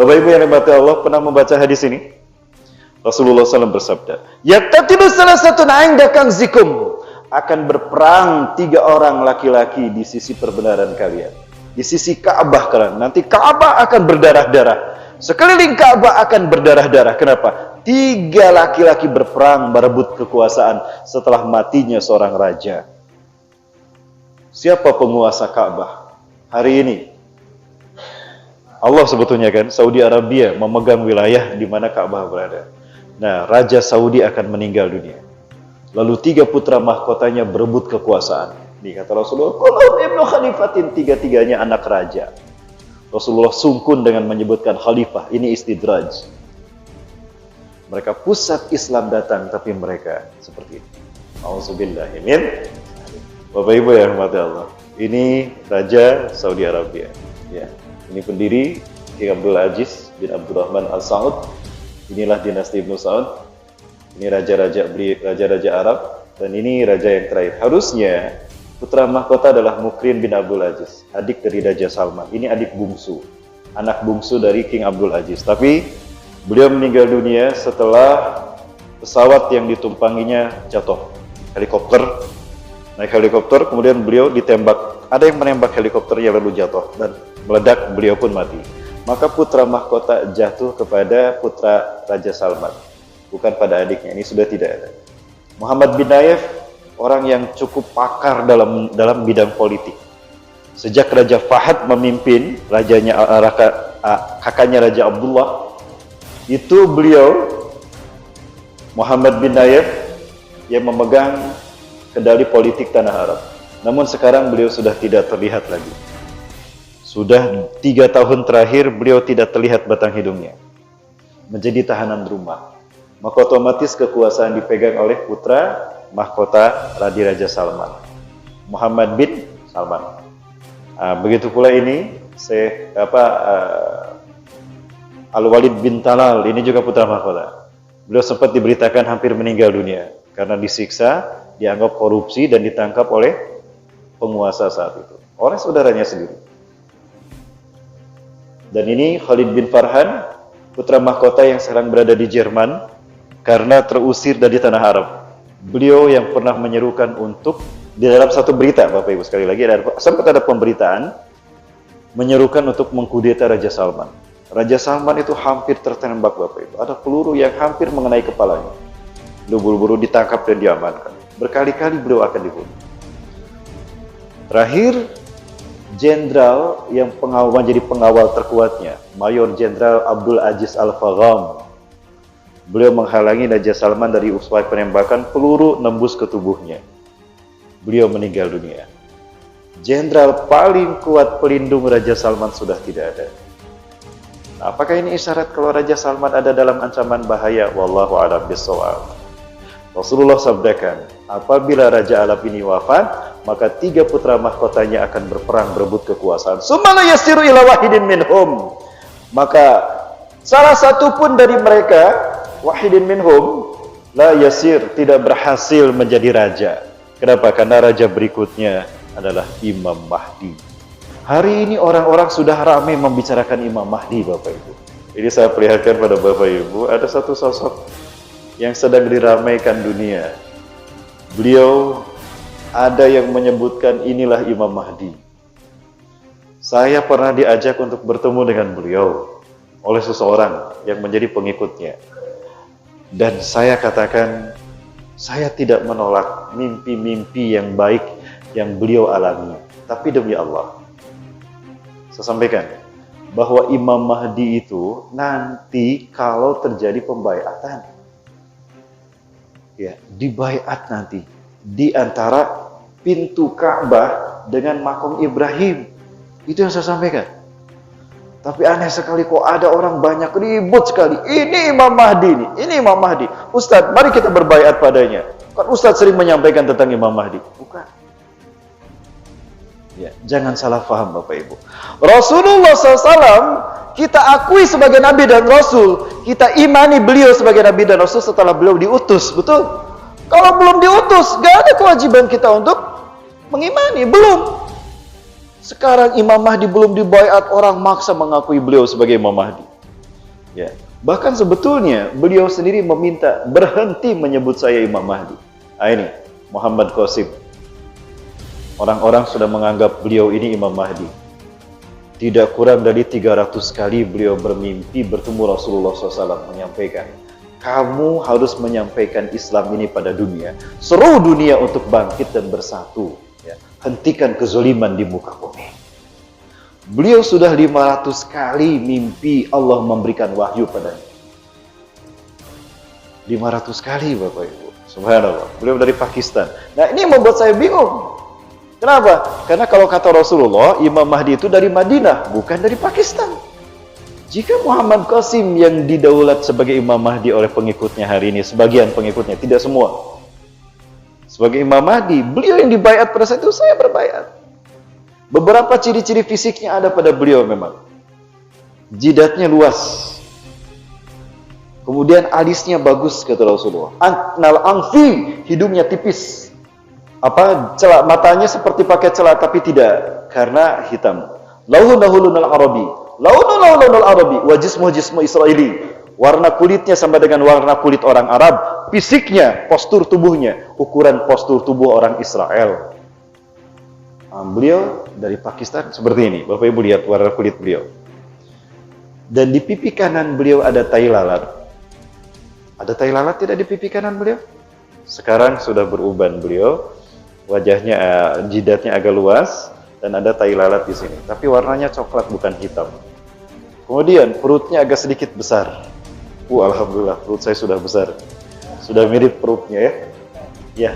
Bapak Ibu yang dirahmati Allah, pernah membaca hadis ini? Rasulullah SAW bersabda, "Yaqtatilu salasatun 'inda kanzikum." Akan berperang 3 orang laki-laki di sisi perbenaran kalian, di sisi Ka'bah kalian. Nanti Ka'bah akan berdarah-darah. Sekeliling Ka'bah akan berdarah-darah. Kenapa? 3 laki-laki berperang berebut kekuasaan setelah matinya seorang raja. Siapa penguasa Ka'bah hari ini? Allah sebetulnya kan, Saudi Arabia memegang wilayah di mana Ka'bah berada. Nah, Raja Saudi akan meninggal dunia. Lalu 3 putra mahkotanya berebut kekuasaan. Ini kata Rasulullah, "Kulluhum ibnu khalifatin." 3-tiganya anak raja. Rasulullah sungkun dengan menyebutkan khalifah. Ini istidraj. Mereka pusat Islam datang, tapi mereka seperti ini. Auzubillah min. Bapak Ibu yang dirahmati Allah. Ini Raja Saudi Arabia. Ya, ini pendiri King Abdul Aziz bin Abdurrahman Al Saud. Inilah dinasti Ibnu Saud. Ini raja-raja Arab, dan ini raja yang terakhir. Harusnya putra mahkota adalah Mukrin bin Abdul Aziz, adik dari Raja Salman. Ini adik bungsu, anak bungsu dari King Abdul Aziz. Tapi beliau meninggal dunia setelah pesawat yang ditumpanginya jatuh. Helikopter, naik helikopter, kemudian beliau ditembak. Ada yang menembak helikopternya lalu jatuh dan meledak, beliau pun mati. Maka putra mahkota jatuh kepada putra Raja Salman, bukan pada adiknya. Ini sudah tidak ada. Muhammad bin Nayef, orang yang cukup pakar dalam bidang politik. Sejak Raja Fahad memimpin, kakaknya Raja Abdullah, itu beliau, Muhammad bin Nayef, yang memegang kendali politik tanah Arab. Namun sekarang beliau sudah tidak terlihat lagi. Sudah 3 tahun terakhir beliau tidak terlihat batang hidungnya. Menjadi tahanan rumah. Maka otomatis kekuasaan dipegang oleh putra mahkota Raja Salman, Muhammad bin Salman. Begitu pula ini Al-Walid bin Talal, ini juga putra mahkota. Beliau sempat diberitakan hampir meninggal dunia karena disiksa, dianggap korupsi dan ditangkap oleh penguasa saat itu, oleh saudaranya sendiri. Dan ini Khalid bin Farhan, putra mahkota yang sekarang berada di Jerman karena terusir dari tanah Arab. Beliau yang pernah menyerukan untuk, di dalam satu berita, Bapak Ibu sekali lagi, sempat ada pemberitaan menyerukan untuk mengkudeta Raja Salman. Raja Salman itu hampir tertembak, Bapak Ibu. Ada peluru yang hampir mengenai kepalanya. Beliau buru-buru ditangkap dan diamankan. Berkali-kali beliau akan dibunuh. Terakhir, jenderal yang menjadi pengawal terkuatnya, Mayor Jenderal Abdul Aziz Al-Fagham. Beliau menghalangi Raja Salman dari upaya penembakan, peluru nembus ke tubuhnya. Beliau meninggal dunia. Jenderal paling kuat pelindung Raja Salman sudah tidak ada. Nah, apakah ini isyarat kalau Raja Salman ada dalam ancaman bahaya? Wallahu a'lam bishawab. Rasulullah sabdakan, apabila Raja Arab ini wafat, maka 3 putra mahkotanya akan berperang berebut kekuasaan. Summa la yasiru ila wahidin minhum. Maka salah satu pun dari mereka, wahidin minhum, la yasir, tidak berhasil menjadi raja. Kenapa? Karena raja berikutnya adalah Imam Mahdi. Hari ini orang-orang sudah ramai membicarakan Imam Mahdi, Bapak Ibu. Ini saya perlihatkan pada Bapak Ibu, ada satu sosok yang sedang diramaikan dunia. Beliau ada yang menyebutkan inilah Imam Mahdi. Saya pernah diajak untuk bertemu dengan beliau oleh seseorang yang menjadi pengikutnya. Dan saya katakan, saya tidak menolak mimpi-mimpi yang baik yang beliau alami. Tapi demi Allah, saya sampaikan bahwa Imam Mahdi itu nanti kalau terjadi pembaiatan, ya, dibaiat nanti di antara pintu Ka'bah dengan makam Ibrahim. Itu yang saya sampaikan. Tapi aneh sekali kok ada orang banyak ribut sekali. Ini Imam Mahdi nih, ini Imam Mahdi. Ustadz, mari kita berbaiat padanya. Kan Ustadz sering menyampaikan tentang Imam Mahdi. Bukan. Ya, jangan salah paham Bapak Ibu. Rasulullah SAW kita akui sebagai Nabi dan Rasul. Kita imani beliau sebagai Nabi dan Rasul setelah beliau diutus. Betul? Kalau belum diutus, gak ada kewajiban kita untuk mengimani. Belum. Sekarang Imam Mahdi belum dibaiat, orang maksa mengakui beliau sebagai Imam Mahdi. Ya. Bahkan sebetulnya beliau sendiri meminta berhenti menyebut saya Imam Mahdi. Nah, ini Muhammad Qasim. Orang-orang sudah menganggap beliau ini Imam Mahdi. Tidak kurang dari 300 kali beliau bermimpi bertemu Rasulullah SAW menyampaikan, kamu harus menyampaikan Islam ini pada dunia. Seluruh dunia untuk bangkit dan bersatu. Ya. Hentikan kezaliman di muka bumi. Beliau sudah 500 kali mimpi Allah memberikan wahyu padanya. 500 kali Bapak Ibu. Subhanallah. Beliau dari Pakistan. Nah ini membuat saya bingung. Kenapa? Karena kalau kata Rasulullah, Imam Mahdi itu dari Madinah, bukan dari Pakistan. Jika Muhammad Qasim yang didaulat sebagai Imam Mahdi oleh pengikutnya hari ini, sebagian pengikutnya, tidak semua. Sebagai Imam Mahdi, beliau yang dibaiat pada saat itu, saya berbaiat. Beberapa ciri-ciri fisiknya ada pada beliau memang. Jidatnya luas. Kemudian alisnya bagus kata Rasulullah. Anal angfi, hidungnya tipis. Matanya seperti pakai celak tapi tidak karena hitam. Launul arabi. Launul arabi wa jismu Israili. Warna kulitnya sama dengan warna kulit orang Arab. Fisiknya, postur tubuhnya, ukuran postur tubuh orang Israel. Beliau dari Pakistan seperti ini. Bapak Ibu lihat warna kulit beliau. Dan di pipi kanan beliau ada tai lalat. Ada tai lalat tidak di pipi kanan beliau? Sekarang sudah beruban beliau. Wajahnya, jidatnya agak luas dan ada tai lalat di sini. Tapi warnanya coklat bukan hitam. Kemudian perutnya agak sedikit besar. Alhamdulillah perut saya sudah besar. Sudah mirip perutnya ya. Ya.